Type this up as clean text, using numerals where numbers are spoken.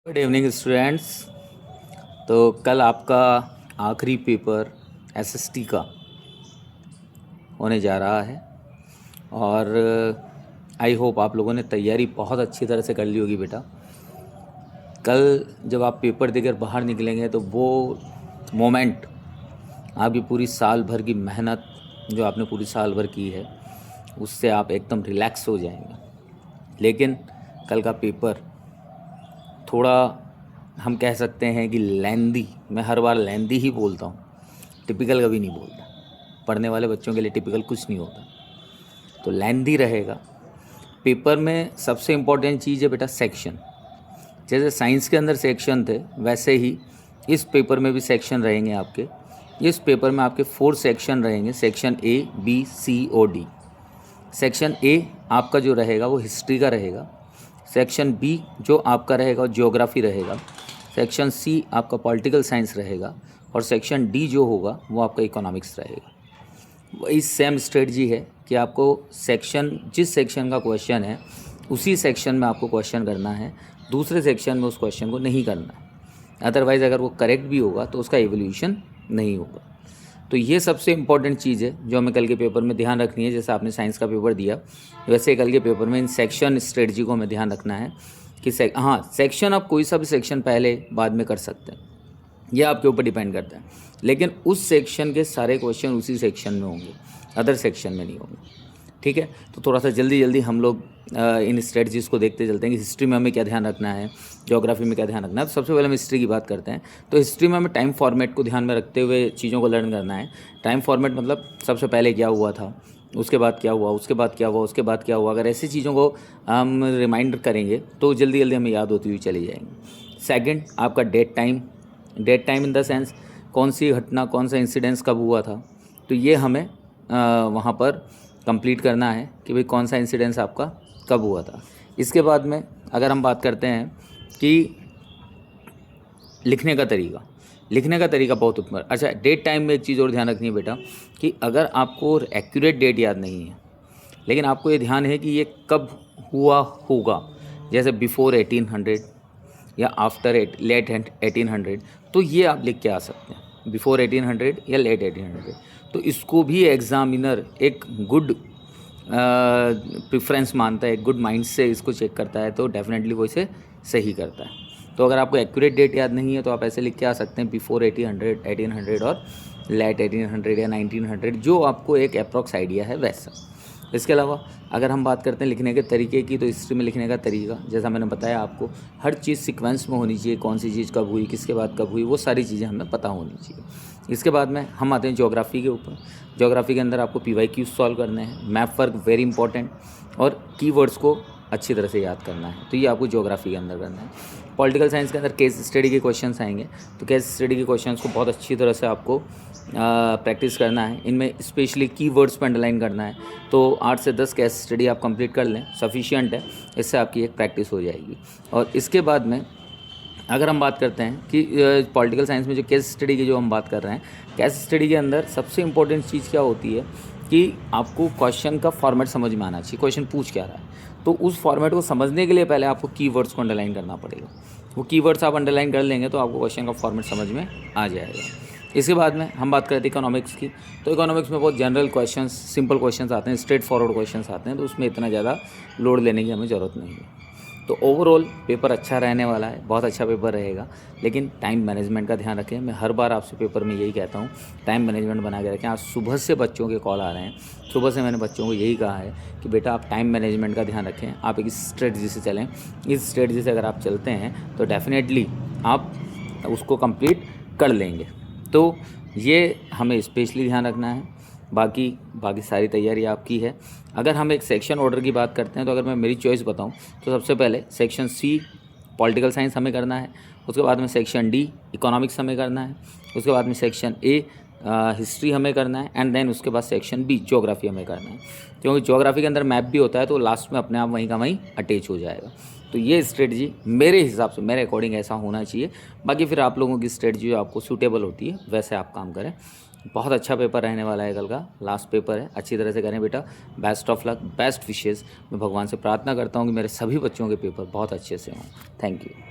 Good evening students. तो कल आपका आखिरी पेपर एसएसटी का होने जा रहा है और आई होप आप लोगों ने तैयारी बहुत अच्छी तरह से कर ली होगी बेटा। कल जब आप पेपर देकर बाहर निकलेंगे तो वो मोमेंट आपकी पूरी साल भर की मेहनत जो आपने पूरी साल भर की है उससे आप एकदम रिलैक्स हो जाएंगे। लेकिन कल का पेपर थोड़ा हम कह सकते हैं कि लेंदी, मैं हर बार लेंदी ही बोलता हूँ, टिपिकल कभी नहीं बोलता। पढ़ने वाले बच्चों के लिए टिपिकल कुछ नहीं होता, तो लेंदी रहेगा। पेपर में सबसे इम्पोर्टेंट चीज़ है बेटा सेक्शन। जैसे साइंस के अंदर सेक्शन थे वैसे ही इस पेपर में भी सेक्शन रहेंगे आपके। इस पेपर में आपके 4 सेक्शन रहेंगे, सेक्शन A, B, C और D। सेक्शन A आपका जो रहेगा वो हिस्ट्री का रहेगा। सेक्शन B जो आपका रहेगा वो ज्योग्राफी रहेगा। सेक्शन C आपका पॉलिटिकल साइंस रहेगा और सेक्शन D जो होगा वो आपका इकोनॉमिक्स रहेगा। वही सेम स्ट्रेटजी है कि आपको सेक्शन, जिस सेक्शन का क्वेश्चन है उसी सेक्शन में आपको क्वेश्चन करना है, दूसरे सेक्शन में उस क्वेश्चन को नहीं करना है। अदरवाइज़ अगर वो करेक्ट भी होगा तो उसका एवोल्यूशन नहीं होगा। तो ये सबसे इम्पॉर्टेंट चीज़ है जो हमें कल के पेपर में ध्यान रखनी है। जैसे आपने साइंस का पेपर दिया वैसे कल के पेपर में इन सेक्शन स्ट्रेटजी को हमें ध्यान रखना है कि सेक्शन आप कोई सा भी सेक्शन पहले बाद में कर सकते हैं, ये आपके ऊपर डिपेंड करता है। लेकिन उस सेक्शन के सारे क्वेश्चन उसी सेक्शन में होंगे, अदर सेक्शन में नहीं होंगे। ठीक है, तो थोड़ा सा जल्दी हम लोग इन स्ट्रेटजीज़ को देखते चलते हैं कि हिस्ट्री में हमें क्या ध्यान रखना है, ज्योग्राफी में क्या ध्यान रखना है। तो सबसे पहले हम हिस्ट्री की बात करते हैं। तो हिस्ट्री में हमें टाइम फॉर्मेट को ध्यान में रखते हुए चीज़ों को लर्न करना है। टाइम फॉर्मेट मतलब सबसे पहले क्या हुआ था, उसके बाद क्या हुआ, उसके बाद क्या हुआ, उसके बाद क्या हुआ। अगर ऐसी चीज़ों को हम रिमाइंडर करेंगे तो जल्दी हमें याद होती हुई चली जाएंगी। सेकेंड आपका date time in the sense कौन सी घटना, कौन सा इंसिडेंस कब हुआ था, तो ये हमें वहाँ पर कंप्लीट करना है कि भाई कौन सा इंसिडेंस आपका कब हुआ था। इसके बाद में अगर हम बात करते हैं कि लिखने का तरीका बहुत ऊपर। अच्छा, डेट टाइम में एक चीज़ और ध्यान रखनी है बेटा कि अगर आपको एक्यूरेट डेट याद नहीं है लेकिन आपको ये ध्यान है कि ये कब हुआ होगा, जैसे बिफोर 1800 या आफ्टर लेट 1800, तो ये आप लिख के आ सकते हैं, बिफोर 1800 या लेट 1800। तो इसको भी एग्ज़ामिनर एक गुड प्रेफरेंस मानता है, एक गुड माइंड से इसको चेक करता है, तो डेफिनेटली वो इसे सही करता है। तो अगर आपको एक्यूरेट डेट याद नहीं है तो आप ऐसे लिख के आ सकते हैं बिफोर 1800 और लेट 1800 या 1900, जो आपको एक अप्रॉक्स आइडिया है वैसा। इसके अलावा अगर हम बात करते हैं लिखने के तरीके की, तो हिस्ट्री में लिखने का तरीका जैसा मैंने बताया आपको, हर चीज़ सीक्वेंस में होनी चाहिए। कौन सी चीज़ कब हुई, किसके बाद कब हुई, वो सारी चीज़ें हमें पता होनी चाहिए। इसके बाद में हम आते हैं ज्योग्राफी के ऊपर। ज्योग्राफी के अंदर आपको PYQ सॉल्व करने हैं, मैप वर्क वेरी इंपॉर्टेंट, और कीवर्ड्स को अच्छी तरह से याद करना है। तो ये आपको ज्योग्राफी के अंदर करना है। पॉलिटिकल साइंस के अंदर केस स्टडी के क्वेश्चंस आएंगे, तो केस स्टडी के क्वेश्चंस को बहुत अच्छी तरह से आपको प्रैक्टिस करना है। इनमें स्पेशली कीवर्ड्स पर अंडरलाइन करना है। तो 8 से 10 केस स्टडी आप कंप्लीट कर लें, सफिशिएंट है, इससे आपकी एक प्रैक्टिस हो जाएगी। और इसके बाद में अगर हम बात करते हैं कि पॉलिटिकल साइंस में जो केस स्टडी की जो हम बात कर रहे हैं, केस स्टडी के अंदर सबसे इम्पोर्टेंट चीज़ क्या होती है कि आपको क्वेश्चन का फॉर्मेट समझ में आना चाहिए, क्वेश्चन पूछ क्या रहा है। तो उस फॉर्मेट को समझने के लिए पहले आपको कीवर्ड्स को अंडरलाइन करना पड़ेगा। वो कीवर्ड्स आप अंडरलाइन कर लेंगे तो आपको क्वेश्चन का फॉर्मेट समझ में आ जाएगा। इसके बाद में हम बात करते हैं इकोनॉमिक्स की। तो इकोनॉमिक्स में बहुत जनरल क्वेश्चंस, सिंपल क्वेश्चंस आते हैं, स्ट्रेट फॉरवर्ड क्वेश्चंस आते हैं, तो उसमें इतना ज़्यादा लोड लेने की हमें ज़रूरत नहीं है। तो ओवरऑल पेपर अच्छा रहने वाला है, बहुत अच्छा पेपर रहेगा। लेकिन टाइम मैनेजमेंट का ध्यान रखें। मैं हर बार आपसे पेपर में यही कहता हूँ, टाइम मैनेजमेंट बना के रखें। आज सुबह से बच्चों के कॉल आ रहे हैं, सुबह से मैंने बच्चों को यही कहा है कि बेटा आप टाइम मैनेजमेंट का ध्यान रखें, आप एक स्ट्रेटजी से चलें। इस स्ट्रेटजी से अगर आप चलते हैं तो डेफिनेटली आप उसको कंप्लीट कर लेंगे। तो ये हमें स्पेशली ध्यान रखना है। बाकी सारी तैयारी आपकी है। अगर हम एक सेक्शन ऑर्डर की बात करते हैं तो अगर मैं मेरी चॉइस बताऊं तो सबसे पहले सेक्शन C पॉलिटिकल साइंस हमें करना है, उसके बाद में सेक्शन D इकोनॉमिक्स हमें करना है, उसके बाद में सेक्शन A हिस्ट्री हमें करना है, एंड देन उसके बाद सेक्शन B ज्योग्राफी हमें करना है। क्योंकि ज्योग्राफी के अंदर मैप भी होता है तो लास्ट में अपने आप वहीं का वहीं अटैच हो जाएगा। तो ये स्ट्रेटजी मेरे हिसाब से, मेरे अकॉर्डिंग ऐसा होना चाहिए। बाकी फिर आप लोगों की स्ट्रेटजी जो आपको सूटेबल होती है वैसे आप काम करें। बहुत अच्छा पेपर रहने वाला है, कल का लास्ट पेपर है, अच्छी तरह से करें बेटा। Best of luck, best wishes. मैं भगवान से प्रार्थना करता हूँ कि मेरे सभी बच्चों के पेपर बहुत अच्छे से हों। Thank you.